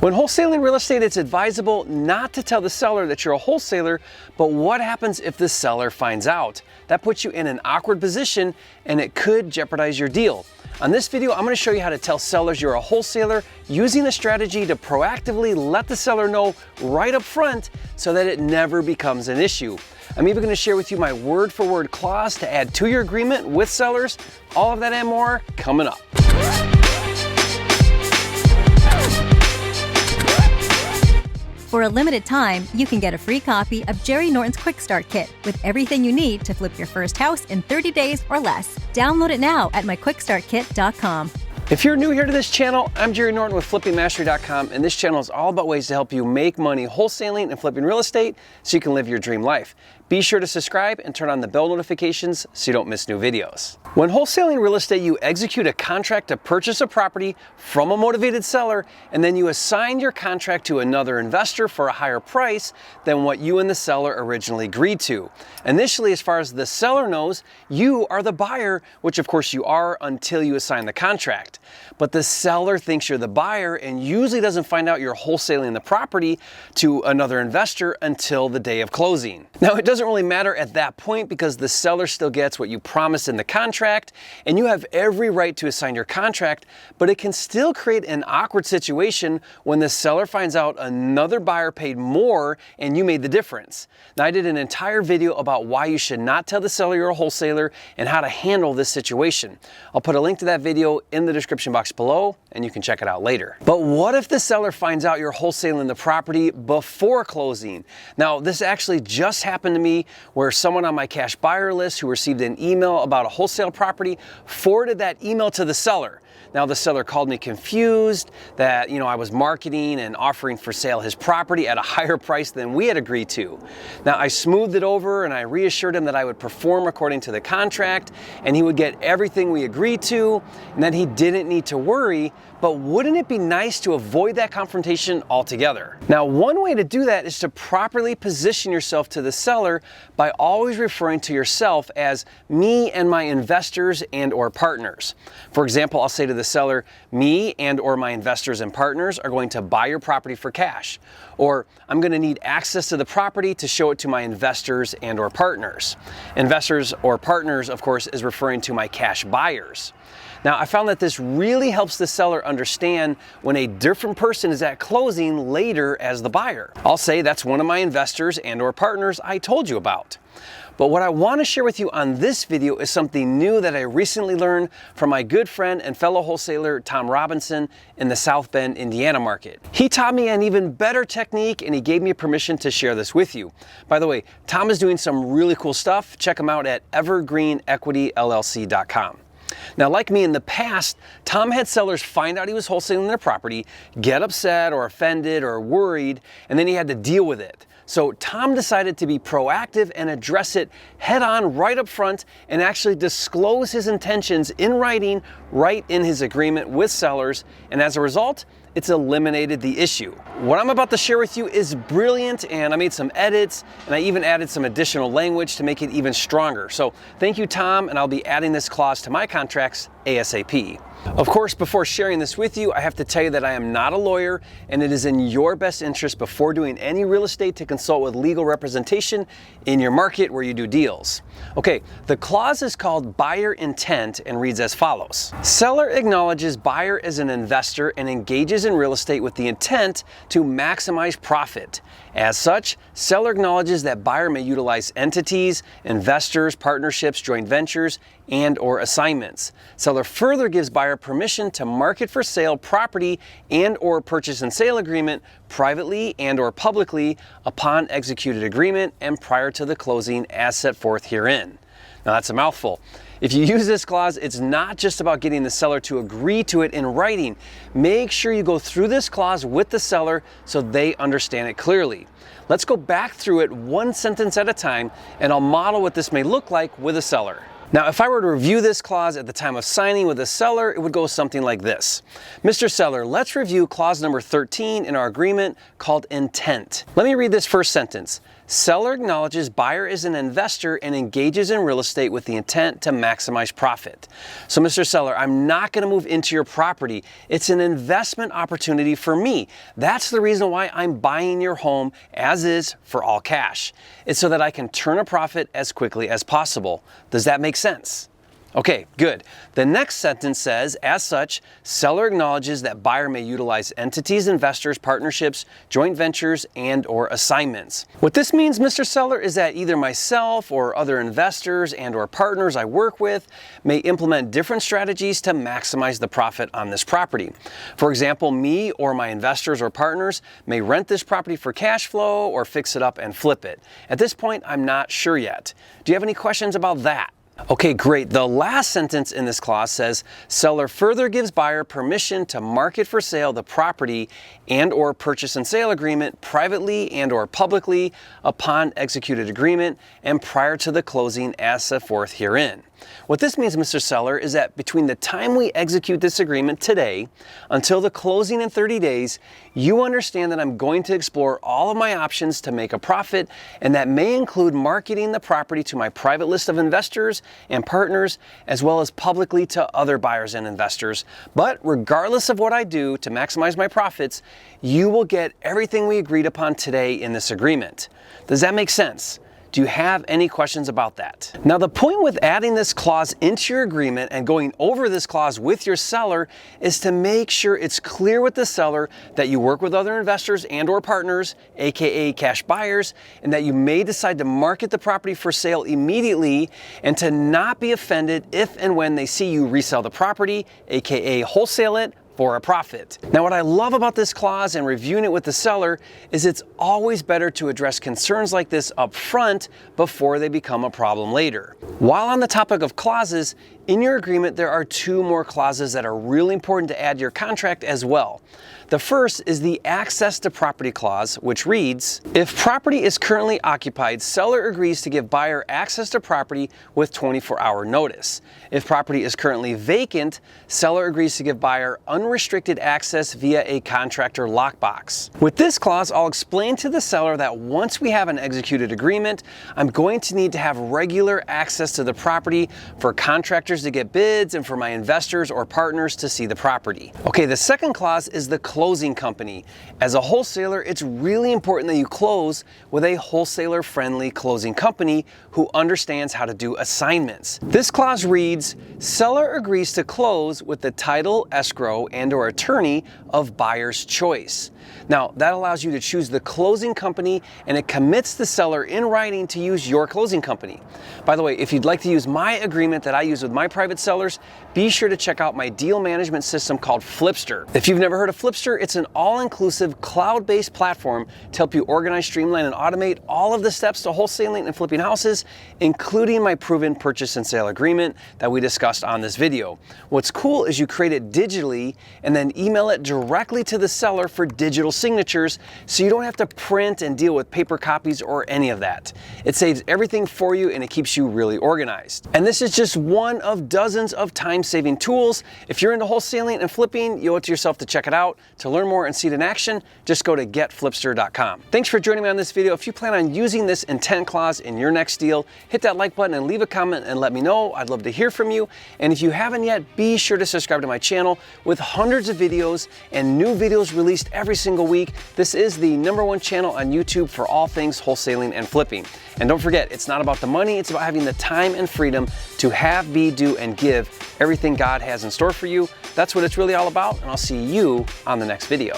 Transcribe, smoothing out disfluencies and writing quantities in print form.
When wholesaling real estate, it's advisable not to tell the seller that you're a wholesaler, but what happens if the seller finds out? That puts you in an awkward position and it could jeopardize your deal. On this video, I'm going to show you how to tell sellers you're a wholesaler using the strategy to proactively let the seller know right up front so that it never becomes an issue. I'm even going to share with you my word-for-word clause to add to your agreement with sellers. All of that and more coming up. For a limited time, you can get a free copy of Jerry Norton's Quick Start Kit with everything you need to flip your first house in 30 days or less. Download it now at myquickstartkit.com. If you're new here to this channel, I'm Jerry Norton with FlippingMastery.com, and this channel is all about ways to help you make money wholesaling and flipping real estate so you can live your dream life. Be sure to subscribe and turn on the bell notifications so you don't miss new videos. When wholesaling real estate, you execute a contract to purchase a property from a motivated seller, and then you assign your contract to another investor for a higher price than what you and the seller originally agreed to. Initially, as far as the seller knows, you are the buyer, which of course you are until you assign the contract. But the seller thinks you're the buyer and usually doesn't find out you're wholesaling the property to another investor until the day of closing. Now, it doesn't really matter at that point because the seller still gets what you promised in the contract and you have every right to assign your contract, but it can still create an awkward situation when the seller finds out another buyer paid more and you made the difference. Now, I did an entire video about why you should not tell the seller you're a wholesaler and how to handle this situation. I'll put a link to that video in the description box below and you can check it out later. But what if the seller finds out you're wholesaling the property before closing? Now, this actually just happened to me where someone on my cash buyer list who received an email about a wholesale property forwarded that email to the seller. Now, the seller called me confused that, I was marketing and offering for sale his property at a higher price than we had agreed to. Now, I smoothed it over and I reassured him that I would perform according to the contract and he would get everything we agreed to and that he didn't need to worry. But wouldn't it be nice to avoid that confrontation altogether? Now, one way to do that is to properly position yourself to the seller by always referring to yourself as me and my investors and or partners. For example, I'll say to the seller, me and or my investors and partners are going to buy your property for cash. Or I'm going to need access to the property to show it to my investors and or partners. Investors or partners, of course, is referring to my cash buyers. Now, I found that this really helps the seller understand when a different person is at closing later as the buyer. I'll say that's one of my investors and or partners I told you about. But what I want to share with you on this video is something new that I recently learned from my good friend and fellow wholesaler, Tom Robinson, in the South Bend, Indiana market. He taught me an even better technique and he gave me permission to share this with you. By the way, Tom is doing some really cool stuff. Check him out at evergreenequityllc.com. Now, like me in the past, Tom had sellers find out he was wholesaling their property, get upset or offended or worried, and then he had to deal with it. So Tom decided to be proactive and address it head on right up front and actually disclose his intentions in writing right in his agreement with sellers. And as a result, it's eliminated the issue. What I'm about to share with you is brilliant, and I made some edits and I even added some additional language to make it even stronger. So thank you, Tom, and I'll be adding this clause to my contracts ASAP. Of course, before sharing this with you, I have to tell you that I am not a lawyer and it is in your best interest before doing any real estate to consult with legal representation in your market where you do deals. Okay, the clause is called buyer intent and reads as follows. Seller acknowledges buyer as an investor and engages in real estate with the intent to maximize profit. As such, seller acknowledges that buyer may utilize entities, investors, partnerships, joint ventures, and or assignments. Seller further gives buyer permission to market for sale property and or purchase and sale agreement privately and or publicly upon executed agreement and prior to the closing as set forth herein. Now, that's a mouthful. If you use this clause, it's not just about getting the seller to agree to it in writing. Make sure you go through this clause with the seller so they understand it clearly. Let's go back through it one sentence at a time and I'll model what this may look like with a seller. Now, if I were to review this clause at the time of signing with the seller, it would go something like this. Mr. Seller, let's review clause number 13 in our agreement called intent. Let me read this first sentence. Seller acknowledges buyer is an investor and engages in real estate with the intent to maximize profit. So, Mr. Seller, I'm not going to move into your property. It's an investment opportunity for me. That's the reason why I'm buying your home as is for all cash. It's so that I can turn a profit as quickly as possible. Does that make sense? Okay, good. The next sentence says, as such, seller acknowledges that buyer may utilize entities, investors, partnerships, joint ventures, and/or assignments. What this means, Mr. Seller, is that either myself or other investors and/or partners I work with may implement different strategies to maximize the profit on this property. For example, me or my investors or partners may rent this property for cash flow or fix it up and flip it. At this point, I'm not sure yet. Do you have any questions about that? Okay, great. The last sentence in this clause says, seller further gives buyer permission to market for sale the property and/or purchase and sale agreement privately and/or publicly upon executed agreement and prior to the closing as set forth herein. What this means, Mr. Seller, is that between the time we execute this agreement today until the closing in 30 days, you understand that I'm going to explore all of my options to make a profit, and that may include marketing the property to my private list of investors and partners, as well as publicly to other buyers and investors. But regardless of what I do to maximize my profits, you will get everything we agreed upon today in this agreement. Does that make sense? Do you have any questions about that? Now, the point with adding this clause into your agreement and going over this clause with your seller is to make sure it's clear with the seller that you work with other investors and/or partners, aka cash buyers, and that you may decide to market the property for sale immediately, and to not be offended if and when they see you resell the property, aka wholesale it, for a profit. Now, what I love about this clause and reviewing it with the seller is it's always better to address concerns like this up front before they become a problem later. While on the topic of clauses, in your agreement there are two more clauses that are really important to add to your contract as well. The first is the access to property clause, which reads, if property is currently occupied, seller agrees to give buyer access to property with 24-hour notice. If property is currently vacant, seller agrees to give buyer unrestricted access via a contractor lockbox. With this clause, I'll explain to the seller that once we have an executed agreement, I'm going to need to have regular access to the property for contractors to get bids and for my investors or partners to see the property. Okay, the second clause is the closing company. As a wholesaler, it's really important that you close with a wholesaler-friendly closing company who understands how to do assignments. This clause reads, seller agrees to close with the title, escrow, and/or attorney of buyer's choice. Now, that allows you to choose the closing company, and it commits the seller in writing to use your closing company. By the way, if you'd like to use my agreement that I use with my private sellers, be sure to check out my deal management system called FLIPSTER. If you've never heard of FLIPSTER, it's an all-inclusive cloud-based platform to help you organize, streamline, and automate all of the steps to wholesaling and flipping houses, including my proven purchase and sale agreement that we discussed on this video. What's cool is you create it digitally and then email it directly to the seller for digital signatures, so you don't have to print and deal with paper copies or any of that. It saves everything for you and it keeps you really organized. And this is just one of dozens of time-saving tools. If you're into wholesaling and flipping, you owe it to yourself to check it out. To learn more and see it in action, just go to getflipster.com. Thanks for joining me on this video. If you plan on using this intent clause in your next deal, hit that like button and leave a comment and let me know. I'd love to hear from you. And if you haven't yet, be sure to subscribe to my channel with hundreds of videos and new videos released every single week. This is the #1 channel on YouTube for all things wholesaling and flipping. And don't forget, it's not about the money, it's about having the time and freedom to have, be, do, and give everything God has in store for you. That's what it's really all about, and I'll see you on the next video.